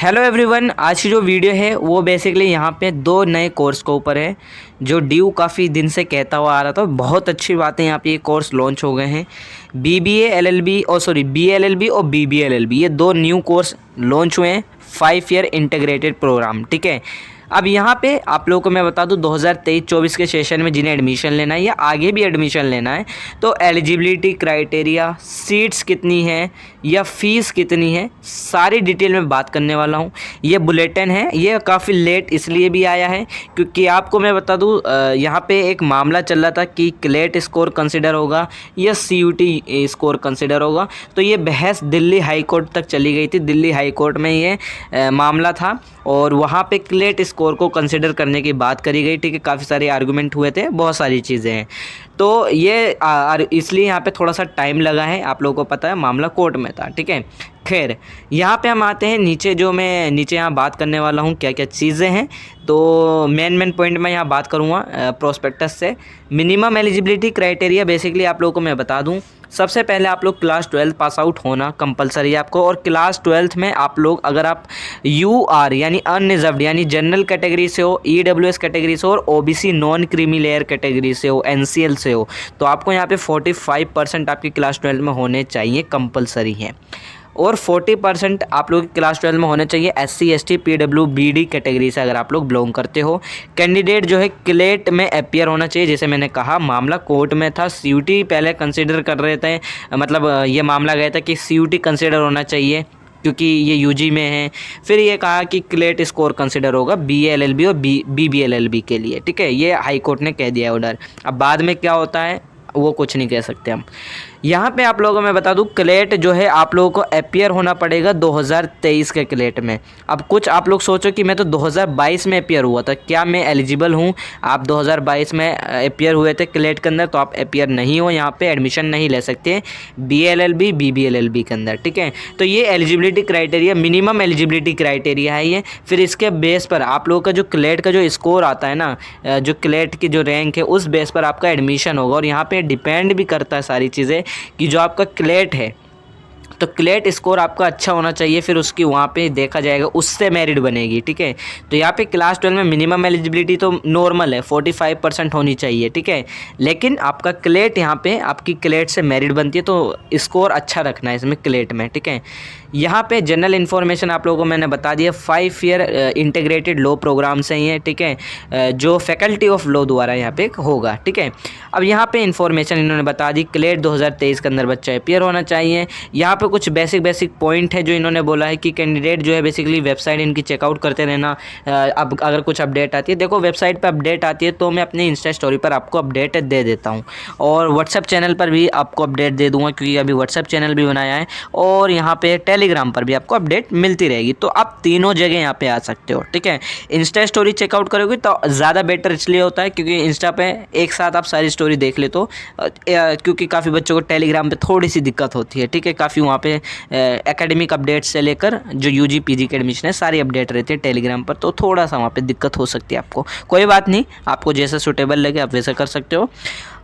Hello everyone, आज की जो वीडियो है वो बेसिकली यहाँ पे दो नए कोर्स के ऊपर है जो ड्यू काफ़ी दिन से कहता हुआ आ रहा था। बहुत अच्छी बात है, यहाँ पे ये कोर्स लॉन्च हो गए हैं। BBA LLB और सॉरी BLLB और BBA LLB ये दो न्यू कोर्स लॉन्च हुए हैं, 5 ईयर इंटीग्रेटेड प्रोग्राम। ठीक है, अब यहाँ पे आप लोगों को मैं बता दूँ 2023-24 के सेशन में जिन्हें एडमिशन लेना है या आगे भी एडमिशन लेना है तो एलिजिबिलिटी क्राइटेरिया, सीट्स कितनी है या फ़ीस कितनी है, सारी डिटेल में बात करने वाला हूँ। ये बुलेटिन है, ये काफ़ी लेट इसलिए भी आया है क्योंकि आपको मैं बता दूँ यहाँ पे एक मामला चल रहा था कि क्लेट स्कोर कंसिडर होगा या CUT स्कोर कंसिडर होगा। तो ये बहस दिल्ली हाई कोर्ट तक चली गई थी। दिल्ली हाई कोर्ट में ये मामला था और वहाँ पे क्लेट स्कोर को कंसिडर करने की बात करी गई। ठीक है, काफ़ी सारे आर्गूमेंट हुए थे, बहुत सारी चीज़ें हैं। तो ये इसलिए यहाँ पे थोड़ा सा टाइम लगा है। आप लोगों को पता है मामला कोर्ट में था। ठीक है, खैर यहाँ पे हम आते हैं नीचे। जो मैं नीचे यहाँ बात करने वाला हूँ क्या क्या चीज़ें हैं, तो मेन पॉइंट मैं यहाँ बात करूँगा प्रोस्पेक्टस से। मिनिमम एलिजिबिलिटी क्राइटेरिया बेसिकली आप लोगों को मैं बता दूँ। सबसे पहले आप लोग क्लास 12 पास आउट होना कंपलसरी है आपको। और क्लास 12 में आप लोग अगर आप UR यानी अनरिजर्व्ड यानी जनरल कैटेगरी से हो, EWS कैटेगरी से हो और OBC non creamy layer category से हो, NCL से हो, तो आपको यहाँ पे 45% आपकी क्लास 12 में होने चाहिए, कंपलसरी है। और 40% आप लोग क्लास 12 में होने चाहिए SC ST PWBD कैटेगरी से अगर आप लोग बिलोंग करते हो। कैंडिडेट जो है क्लेट में अपीयर होना चाहिए। जैसे मैंने कहा मामला कोर्ट में था, CUT पहले कंसिडर कर रहे थे, मतलब ये मामला गया था कि CUT कंसिडर होना चाहिए क्योंकि ये UG में है। फिर ये कहा कि क्लेट स्कोर कंसिडर होगा BA LLB और BB LLB के लिए। ठीक है, ये हाई कोर्ट ने कह दिया है ऑर्डर। अब बाद में क्या होता है वो कुछ नहीं कह सकते हम। यहाँ पे आप लोगों को मैं बता दूँ क्लेट जो है आप लोगों को अपीयर होना पड़ेगा 2023 के क्लेट में। अब कुछ आप लोग सोचो कि मैं तो 2022 में अपीयर हुआ था, क्या मैं एलिजिबल हूँ? आप 2022 में अपीयर हुए थे क्लेट के अंदर तो आप अपीयर नहीं हो, यहाँ पे एडमिशन नहीं ले सकते BLLB BBLLB के अंदर। ठीक है, तो ये eligibility criteria, minimum eligibility criteria है ये। फिर इसके बेस पर आप लोगों का जो क्लेट का जो स्कोर आता है ना, जो क्लेट की जो रैंक है उस बेस पर आपका एडमिशन होगा। और यहाँ पे डिपेंड भी करता है सारी चीज़ें कि जो आपका क्लेट है तो क्लेट स्कोर आपका अच्छा होना चाहिए, फिर उसकी वहाँ पे देखा जाएगा, उससे मेरिट बनेगी। ठीक है, तो यहाँ पे क्लास 12 में मिनिमम एलिजिबिलिटी तो नॉर्मल है, 45% होनी चाहिए। ठीक है, लेकिन आपका क्लेट यहाँ पे आपकी क्लेट से मेरिट बनती है तो स्कोर अच्छा रखना है इसमें क्लेट में। ठीक है, यहाँ पे जनरल इन्फॉर्मेशन आप लोगों को मैंने बता दिया। 5 ईयर इंटीग्रेटेड लॉ प्रोग्राम्स हैं ये। ठीक है, जो फैकल्टी ऑफ लॉ द्वारा यहाँ पे होगा। ठीक है, अब यहाँ पे इन्फॉर्मेशन इन्होंने बता दी। क्लेट 2023 के अंदर बच्चा अपीयर होना चाहिए। यहाँ पे कुछ बेसिक पॉइंट है जो इन्होंने बोला है कि कैंडिडेट जो है बेसिकली वेबसाइट इनकी चेकआउट करते रहना। अब अगर कुछ अपडेट आती है, देखो वेबसाइट पर अपडेट आती है तो मैं अपनी इंस्टा स्टोरी पर आपको अपडेट दे देता हूँ और व्हाट्सएप चैनल पर भी आपको अपडेट दे दूँगा क्योंकि अभी व्हाट्सएप चैनल भी बनाया है और यहाँ पे टेलीग्राम पर भी आपको अपडेट मिलती रहेगी। तो आप तीनों जगह यहाँ पे आ सकते हो। ठीक है, इंस्टा स्टोरी चेकआउट करोगे तो ज़्यादा बेटर इसलिए होता है क्योंकि इंस्टा पे एक साथ आप सारी स्टोरी देख ले तो क्योंकि काफ़ी बच्चों को टेलीग्राम पे थोड़ी सी दिक्कत होती है। ठीक है, काफ़ी वहाँ पे एकेडमिक अपडेट से लेकर जो UG PG के एडमिशन है सारी अपडेट रहती है टेलीग्राम पर, तो थोड़ा सा वहाँ पे दिक्कत हो सकती है आपको। कोई बात नहीं, आपको जैसा सूटेबल लगे आप वैसा कर सकते हो।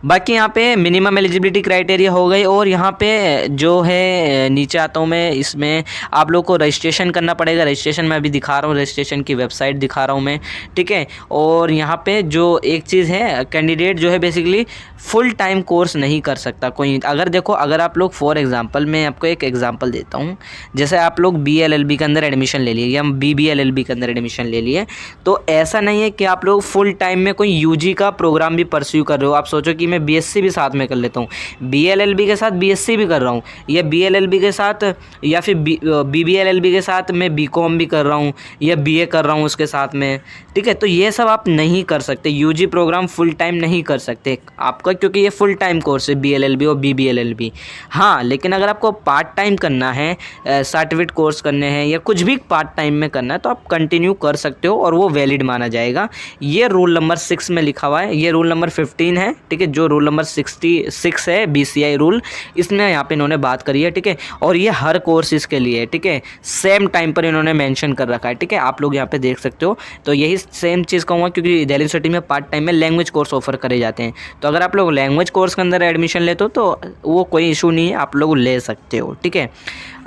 बाकी यहाँ पे मिनिमम एलिजिबिलिटी क्राइटेरिया हो गई और यहाँ पे जो है नीचे आता हूँ मैं, इसमें आप लोग को रजिस्ट्रेशन करना पड़ेगा। रजिस्ट्रेशन मैं अभी दिखा रहा हूँ, रजिस्ट्रेशन की वेबसाइट दिखा रहा हूँ मैं। ठीक है, और यहाँ पे जो एक चीज़ है, कैंडिडेट जो है बेसिकली फुल टाइम कोर्स नहीं कर सकता कोई। अगर देखो, अगर आप लोग फॉर एग्जांपल मैं आपको एक एग्जांपल देता हूँ, जैसे आप लोग BLLB के अंदर एडमिशन ले लिए या BBLLB के अंदर एडमिशन ले लिए, तो ऐसा नहीं है कि आप लोग फुल टाइम में कोई UG का प्रोग्राम भी परस्यू कर रहे हो। आप सोचो कि मैं BSc भी साथ में कर लेता हूँ, BLLB के साथ BSc भी कर रहा हूँ या BLLB के साथ या फिर BBLLB के साथ मैं BCom भी कर रहा हूँ या BA कर रहा हूँ उसके साथ में। ठीक है, तो ये सब आप नहीं कर सकते, UG प्रोग्राम फुल टाइम नहीं कर सकते आपका क्योंकि ये फुल टाइम कोर्स है BLLB और BBLLB। हाँ, लेकिन अगर आपको पार्ट टाइम करना है, सर्टिफिकेट कोर्स करने हैं या कुछ भी पार्ट टाइम में करना है तो आप कंटिन्यू कर सकते हो और वो वैलिड माना जाएगा। ये रूल नंबर 6 में लिखा हुआ है, ये रूल नंबर 15 है। ठीक है, जो रूल नंबर 66 है BCI रूल, इसमें यहाँ पे इन्होंने बात करी है, ठीक है। और ये हर कोर्सेज के लिए है, ठीक है, सेम टाइम पर इन्होंने मेंशन कर रखा है, ठीक है, आप लोग यहाँ पे देख सकते हो। तो यही सेम चीज़ कहूँगा, क्योंकि दिल्ली यूनिवर्सिटी में पार्ट टाइम में लैंग्वेज कोर्स ऑफर करे जाते हैं। तो अगर आप लोग लैंग्वेज कोर्स के अंदर एडमिशन लेते हो तो वो कोई इशू नहीं है, आप लोग ले सकते हो, ठीक है।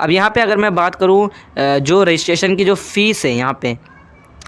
अब यहाँ पे अगर मैं बात करूँ जो रजिस्ट्रेशन की जो फ़ीस है, यहाँ पे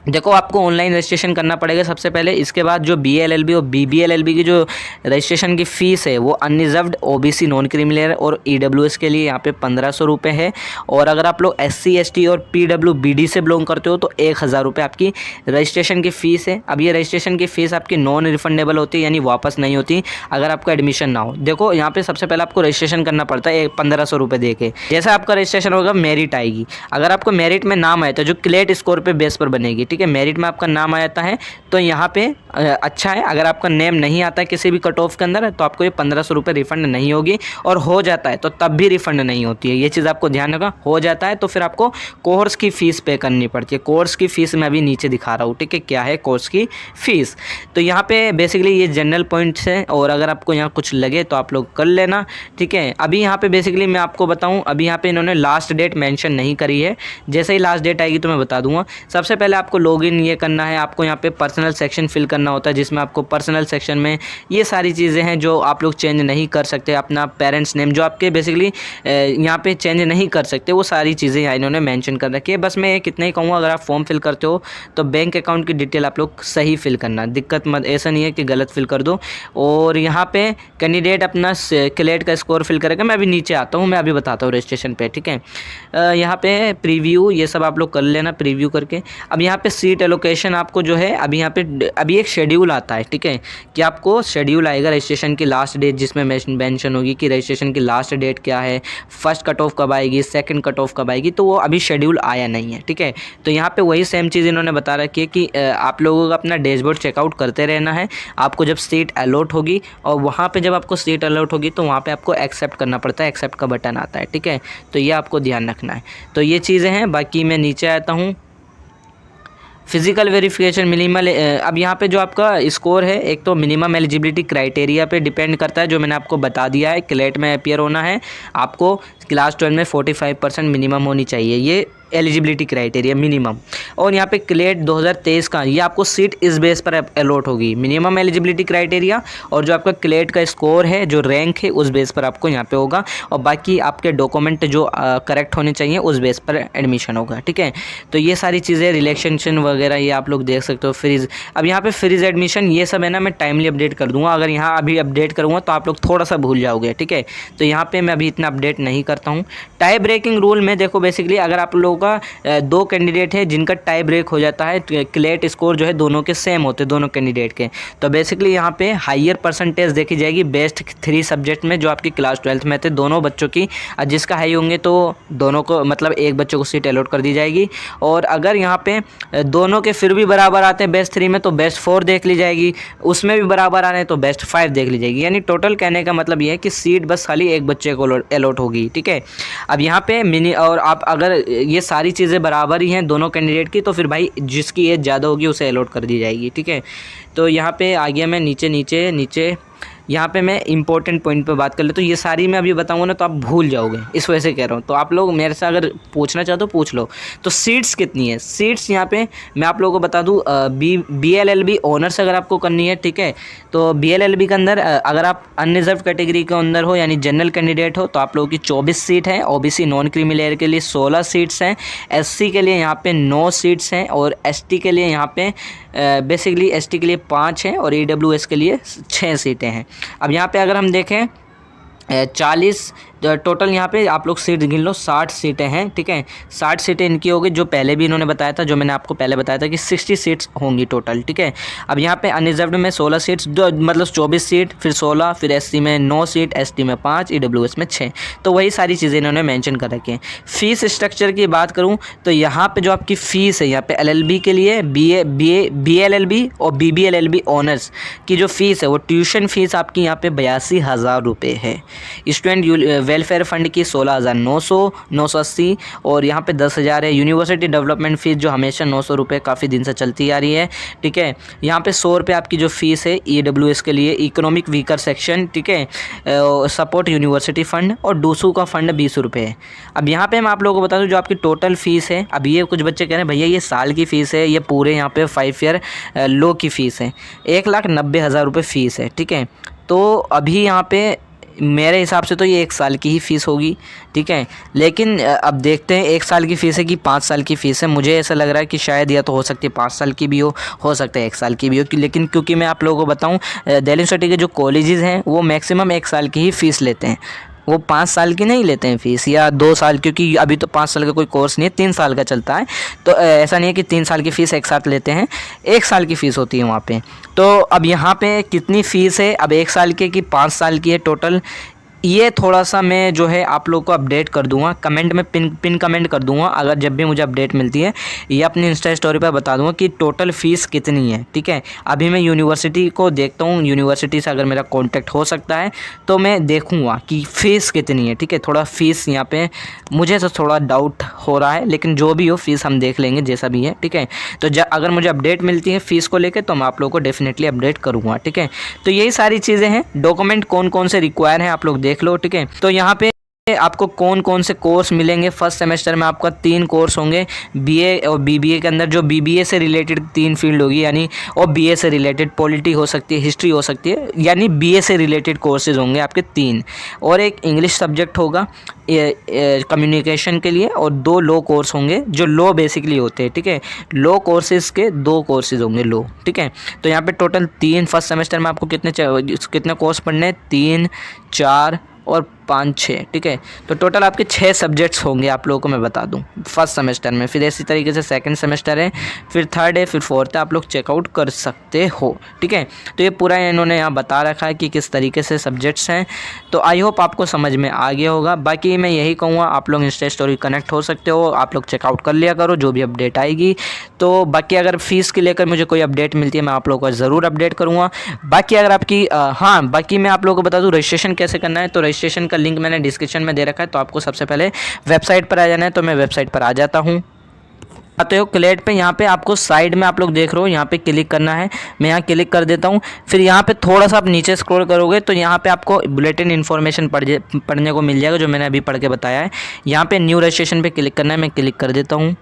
देखो आपको ऑनलाइन रजिस्ट्रेशन करना पड़ेगा सबसे पहले। इसके बाद जो BA-LLB और BB-LLB की जो रजिस्ट्रेशन की फ़ीस है वो अनरिजर्व्ड OBC नॉन क्रीमिलियर और EWS के लिए यहाँ पे 1500 रुपये है। और अगर आप लोग SC ST और PWBD से बिलोंग करते हो तो 1000 रुपये आपकी रजिस्ट्रेशन की फ़ीस है। अब ये रजिस्ट्रेशन की फ़ीस आपकी नॉन रिफंडेबल होती है, यानी वापस नहीं होती अगर आपका एडमिशन ना हो। देखो यहाँ पर सबसे पहले आपको रजिस्ट्रेशन करना पड़ता है 1500 रुपये दे के। जैसे आपका रजिस्ट्रेशन होगा मेरिट आएगी, अगर आपको मेरिट में नाम आए तो जो क्लेट स्कोर पे बेस पर बनेगी, ठीक है, मेरिट में आपका नाम आ जाता है तो यहाँ पे अच्छा है। अगर आपका नेम नहीं आता है किसी भी कट ऑफ के अंदर तो आपको ये 1500 रुपये रिफंड नहीं होगी, और हो जाता है तो तब भी रिफंड नहीं होती है। ये चीज़ आपको ध्यान रखना, हो जाता है तो फिर आपको कोर्स की फ़ीस पे करनी पड़ती है। कोर्स की फ़ीस मैं अभी नीचे दिखा रहा हूँ, ठीक है, क्या है कोर्स की फ़ीस। तो यहाँ पे बेसिकली ये जनरल पॉइंट्स हैं, और अगर आपको यहाँ कुछ लगे तो आप लोग कर लेना, ठीक है। अभी यहाँ पे बेसिकली मैं आपको बताऊँ, अभी यहाँ पे इन्होंने लास्ट डेट मेंशन नहीं करी है, जैसे ही लास्ट डेट आएगी तो मैं बता दूंगा। सबसे पहले आपको लॉगिन ये करना है, आपको यहाँ पे पर्सनल सेक्शन फिल करना होता है, जिसमें आपको पर्सनल सेक्शन में ये सारी चीज़ें हैं जो आप लोग चेंज नहीं कर सकते। अपना पेरेंट्स नेम जो आपके बेसिकली यहाँ पे चेंज नहीं कर सकते, वो सारी चीज़ें यहाँ इन्होंने मेंशन कर रखी है। बस मैं कितना ही कहूँगा, अगर आप फॉर्म फिल करते हो तो बैंक अकाउंट की डिटेल आप लोग सही फिल करना, दिक्कत मत, ऐसा नहीं है कि गलत फिल कर दो। और यहाँ पे कैंडिडेट अपना क्लेट का स्कोर फिल करेगा। मैं अभी नीचे आता हूँ, मैं अभी बताता हूँ रजिस्ट्रेशन पे, ठीक है। यहाँ पे प्रीव्यू ये सब आप लोग कर लेना, प्रीव्यू करके। अब यहाँ पे सीट एलोकेशन आपको जो है अभी यहाँ पे अभी एक शेड्यूल आता है, ठीक है, कि आपको शेड्यूल आएगा रजिस्ट्रेशन की लास्ट डेट, जिसमें मेंशन होगी कि रजिस्ट्रेशन की लास्ट डेट क्या है, फर्स्ट कट ऑफ कब आएगी, सेकंड कट ऑफ कब आएगी, तो वो अभी शेड्यूल आया नहीं है, ठीक है। तो यहाँ पे वही सेम चीज़ इन्होंने बता रखी है कि आप लोगों का अपना डैशबोर्ड चेकआउट करते रहना है। आपको जब सीट अलॉट होगी, और वहाँ पर जब आपको सीट अलॉट होगी तो वहाँ पर आपको एक्सेप्ट करना पड़ता है, एक्सेप्ट का बटन आता है, ठीक है। तो ये आपको ध्यान रखना है। तो ये चीज़ें हैं। बाकी मैं नीचे आता हूँ, फिजिकल वेरिफिकेशन मिनिमल। अब यहाँ पे जो आपका स्कोर है, एक तो मिनिमम एलिजिबिलिटी क्राइटेरिया पे डिपेंड करता है, जो मैंने आपको बता दिया है। क्लेट में अपीयर होना है आपको, क्लास 12 में 45% मिनिमम होनी चाहिए, ये एलिजिबिलिटी क्राइटेरिया मिनिमम। और यहाँ पे क्लेट 2023 का, ये आपको सीट इस बेस पर अलॉट होगी, मिनिमम एलिजिबिलिटी क्राइटेरिया, और जो आपका क्लेट का स्कोर है, जो रैंक है, उस बेस पर आपको यहाँ पे होगा। और बाकी आपके डॉक्यूमेंट जो करेक्ट होने चाहिए उस बेस पर एडमिशन होगा, ठीक है। तो ये सारी चीज़ें रिलेक्सेशन वगैरह ये आप लोग देख सकते हो। फ्रीज, अब यहाँ पे फ्रीज एडमिशन ये सब है ना, मैं टाइमली अपडेट कर दूँगा। अगर यहाँ अभी अपडेट करूँगा तो आप लोग थोड़ा सा भूल जाओगे, ठीक है। तो यहाँ पर मैं अभी इतना अपडेट नहीं करता हूँ। टाई ब्रेकिंग रूल में देखो, बेसिकली अगर आप लोगों का 2 कैंडिडेट है जिनका टाई ब्रेक हो जाता है, क्लेट स्कोर जो है दोनों के सेम होते हैं, दोनों कैंडिडेट के, तो बेसिकली यहाँ पे हायर परसेंटेज देखी जाएगी बेस्ट 3 सब्जेक्ट में जो आपकी क्लास 12th में थे, दोनों बच्चों की। जिसका हाई होंगे तो दोनों को, मतलब एक बच्चों को सीट अलॉट कर दी जाएगी। और अगर यहाँ पे दोनों के फिर भी बराबर आते हैं बेस्ट 3 में तो बेस्ट 4 देख ली जाएगी, उसमें भी बराबर आने तो बेस्ट 5 देख ली जाएगी। यानी टोटल कहने का मतलब ये है कि सीट बस खाली एक बच्चे को अलॉट होगी, ठीक है। अब यहाँ पे और आप अगर ये सारी चीज़ें बराबर ही हैं दोनों कैंडिडेट की, तो फिर भाई जिसकी एज ज़्यादा होगी उसे अलॉट कर दी जाएगी, ठीक है। तो यहाँ पे आ गया मैं नीचे यहाँ पे मैं इंपॉर्टेंट पॉइंट पे बात कर ले, तो ये सारी मैं अभी बताऊँगा ना तो आप भूल जाओगे, इस वजह से कह रहा हूँ। तो आप लोग मेरे से अगर पूछना चाहते हो पूछ लो। तो सीट्स कितनी है, सीट्स यहाँ पे मैं आप लोगों को बता दूँ, BLLB ऑनर्स अगर आपको करनी है, ठीक है, तो BLLB के अंदर अगर आप अनरिजर्व कैटेगरी के अंदर हो, यानी जनरल कैंडिडेट हो, तो आप लोगों की 24 सीट है। OBC नॉन क्रीमी लेयर के लिए 16 सीट्स हैं। SC के लिए यहाँ पे 9 सीट्स हैं, और ST के लिए यहाँ पे बेसिकली ST के लिए 5 हैं, और EWS के लिए 6 सीटें हैं। अब यहाँ पे अगर हम देखें 40 टोटल यहाँ पे आप लोग सीट गिन लो, 60 सीटें हैं, ठीक है। 60 सीटें इनकी होगी, जो पहले भी इन्होंने बताया था, जो मैंने आपको पहले बताया था कि 60 सीट्स होंगी टोटल, ठीक है। अब यहाँ पे अनरिजर्व्ड में 16 सीट्स, मतलब 24 सीट, फिर 16, फिर SC में 9 सीट, ST में 5, EWS में 6। तो वही सारी चीज़ें इन्होंने मेंशन कर रखी हैं। फ़ीस स्ट्रक्चर की बात करूँ तो यहाँ पे जो आपकी फ़ीस है, यहाँ पे LLB के लिए BLLB और BBLLB ऑनर्स की जो फ़ीस है, वो ट्यूशन फ़ीस आपकी यहाँ पे 82,000 रुपये है। स्टूडेंट वेलफेयर फ़ंड की 16,900 980 और यहाँ पे 10,000 है। यूनिवर्सिटी डेवलपमेंट फ़ीस जो हमेशा 900 रुपये काफ़ी दिन से चलती आ रही है, ठीक है। यहाँ पे 100 रुपये आपकी जो फ़ीस है EWS के लिए, इकोनॉमिक वीकर सेक्शन, ठीक है, सपोर्ट यूनिवर्सिटी फ़ंड, और डूसू का फ़ंड 20 रुपये है। अब यहाँ पे मैं आप लोगों को बता दूँ जो आपकी टोटल फ़ीस है, अब ये कुछ बच्चे कह रहे हैं भैया ये साल की फ़ीस है, ये पूरे यहाँ पे 5 ईयर लो की फ़ीस है, 1,90,000 रुपये फ़ीस है, ठीक है। तो अभी यहाँ पे मेरे हिसाब से तो ये 1 साल की ही फ़ीस होगी, ठीक है। लेकिन अब देखते हैं 1 साल की फ़ीस है कि 5 साल की फ़ीस है। मुझे ऐसा लग रहा है कि शायद या तो हो सकती है 5 साल की भी हो सकता है 1 साल की भी हो, लेकिन क्योंकि मैं आप लोगों को बताऊं दिल्ली यूनिवर्सिटी के जो कॉलेजेस हैं वो मैक्सिमम 1 साल की ही फ़ीस लेते हैं, वो 5 साल की नहीं लेते हैं फ़ीस, या 2 साल, क्योंकि अभी तो 5 साल का कोई कोर्स नहीं है, 3 साल का चलता है। तो ऐसा नहीं है कि 3 साल की फ़ीस एक साथ लेते हैं, 1 साल की फ़ीस होती है वहाँ पे। तो अब यहाँ पे कितनी फ़ीस है, अब 1 साल की कि 5 साल की है टोटल, ये थोड़ा सा मैं जो है आप लोग को अपडेट कर दूंगा, कमेंट में पिन कमेंट कर दूंगा अगर जब भी मुझे अपडेट मिलती है, ये अपनी इंस्टा स्टोरी पर बता दूंगा कि टोटल फ़ीस कितनी है, ठीक है। अभी मैं यूनिवर्सिटी को देखता हूँ, यूनिवर्सिटी से अगर मेरा कांटेक्ट हो सकता है तो मैं देखूँगा कि फ़ीस कितनी है, ठीक है। थोड़ा फ़ीस यहाँ पे मुझे तो थोड़ा डाउट हो रहा है, लेकिन जो भी हो फ़ीस हम देख लेंगे जैसा भी है, ठीक है। तो अगर मुझे अपडेट मिलती है फ़ीस को लेकर तो मैं आप लोग को डेफिनेटली अपडेट करूँगा, ठीक है। तो यही सारी चीज़ें हैं। डॉक्यूमेंट कौन कौन से रिक्वायर हैं आप लोग देख लो, ठीक है। तो यहाँ पे आपको कौन कौन से कोर्स मिलेंगे फर्स्ट सेमेस्टर में, आपका 3 कोर्स होंगे, बीए और बीबीए के अंदर जो बीबीए से रिलेटेड 3 फील्ड होगी, यानी और बीए से रिलेटेड पॉलिटी हो सकती है, हिस्ट्री हो सकती है, यानी बीए से रिलेटेड कोर्सेज होंगे आपके 3, और एक इंग्लिश सब्जेक्ट होगा कम्युनिकेशन के लिए, और 2 लॉ कोर्स होंगे जो लॉ बेसिकली होते हैं, ठीक है। लॉ कोर्सेज के 2 कोर्सेज होंगे लॉ, ठीक है। तो यहाँ पे टोटल 3 फर्स्ट सेमेस्टर में आपको कितने कोर्स पढ़ने हैं, 3 4 और 5 6, ठीक है। तो टोटल आपके 6 सब्जेक्ट्स होंगे आप लोगों को मैं बता दूं फर्स्ट सेमेस्टर में। फिर इसी तरीके से सेकंड सेमेस्टर है, फिर थर्ड है, फिर फोर्थ है, आप लोग चेकआउट कर सकते हो, ठीक है। तो ये पूरा इन्होंने यहाँ बता रखा है कि किस तरीके से सब्जेक्ट्स हैं। तो आई होप आपको समझ में आ गया होगा। बाकी मैं यही कहूँगा आप लोग इंस्टा स्टोरी कनेक्ट हो सकते हो, आप लोग चेकआउट कर लिया करो जो भी अपडेट आएगी। तो बाकी अगर फ़ीस के लेकर मुझे कोई अपडेट मिलती है मैं आप लोगों को ज़रूर अपडेट करूँगा। बाकी अगर आपकी हाँ, बाकी मैं आप लोगों को बता दूँ रजिस्ट्रेशन कैसे करना है। तो रजिस्ट्रेशन का लिंक मैंने डिस्क्रिप्शन में दे रखा है, तो आपको सबसे पहले वेबसाइट पर आ जाना है। तो मैं वेबसाइट पर आ जाता हूँ, आते हो क्लेट पे, यहाँ पे आपको साइड में आप लोग देख रहे हो यहाँ पे क्लिक करना है। मैं यहाँ क्लिक कर देता हूँ। फिर यहाँ पे थोड़ा सा आप नीचे स्क्रॉल करोगे तो यहाँ पे आपको बुलेटिन इन्फॉर्मेशन पढ़ने को मिल जाएगा, जो मैंने अभी पढ़ के बताया है। यहाँ पे न्यू रजिस्ट्रेशन पे क्लिक करना है, मैं क्लिक कर देता हूँ।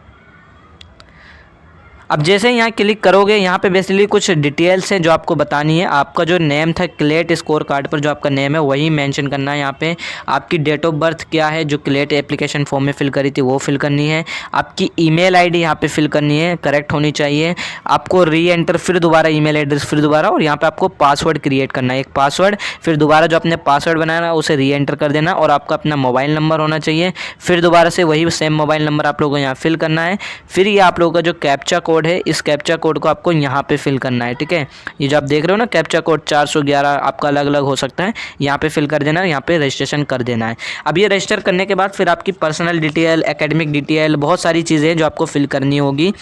अब जैसे यहाँ क्लिक करोगे यहाँ पे बेसिकली कुछ डिटेल्स हैं जो आपको बतानी है। आपका जो नेम था क्लेट स्कोर कार्ड पर जो आपका नेम है वही मेंशन करना है। यहाँ पे आपकी डेट ऑफ बर्थ क्या है जो क्लेट एप्लीकेशन फॉर्म में फिल करी थी वो फिल करनी है। आपकी ईमेल आईडी यहाँ पे फिल करनी है, करेक्ट होनी चाहिए। आपको री एंटर, फिर दोबारा ईमेल एड्रेस, फिर दोबारा, और यहाँ पे आपको पासवर्ड क्रिएट करना है, एक पासवर्ड, फिर दोबारा जो आपने पासवर्ड बनाया है उसे री एंटर कर देना, और आपका अपना मोबाइल नंबर होना चाहिए। फिर दोबारा से वही सेम मोबाइल नंबर आप लोगों को यहाँ फिल करना है। फिर ये आप लोगों का जो कैप्चा कोड है, इस कैप्चा कोड को आपको यहाँ पे फिल करना है, ठीक है। ये जो आप देख रहे हो ना कैप्चा कोड 411 आपका अलग अलग हो सकता है, यहाँ पे फिल कर देना है, यहाँ पे रजिस्ट्रेशन कर देना है। अब ये रजिस्टर करने के बाद फिर आपकी पर्सनल डिटेल, एकेडमिक डिटेल, बहुत सारी चीज़ें हैं जो आपको फिल करनी होगी।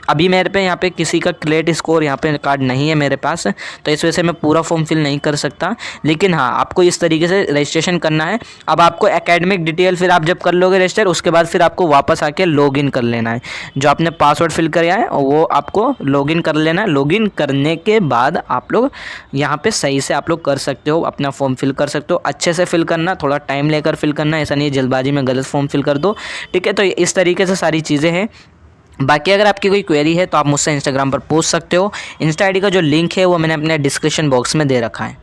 अभी मेरे पे यहाँ पे किसी का क्लेट स्कोर यहाँ पे कार्ड नहीं है मेरे पास, तो इस वजह से मैं पूरा फॉर्म फिल नहीं कर सकता। लेकिन हाँ, आपको इस तरीके से रजिस्ट्रेशन करना है। अब आपको एकेडमिक डिटेल फिर आप जब कर लोगे रजिस्टर, उसके बाद फिर आपको वापस आके लॉगिन कर लेना है। जो आपने पासवर्ड फिल किया है वो आपको लॉगिन कर लेना है। लॉगिन करने के बाद आप लोग यहाँ पे सही से आप लोग कर सकते हो, अपना फॉर्म फिल कर सकते हो। अच्छे से फिल करना, थोड़ा टाइम लेकर फिल करना, ऐसा नहीं है जल्दबाजी में गलत फॉर्म फिल कर दो, ठीक है। तो इस तरीके से सारी चीज़ें हैं। बाकी अगर आपकी कोई क्वेरी है तो आप मुझसे इंस्टाग्राम पर पूछ सकते हो। इंस्टा आईडी का जो लिंक है वो मैंने अपने डिस्क्रिप्शन बॉक्स में दे रखा है।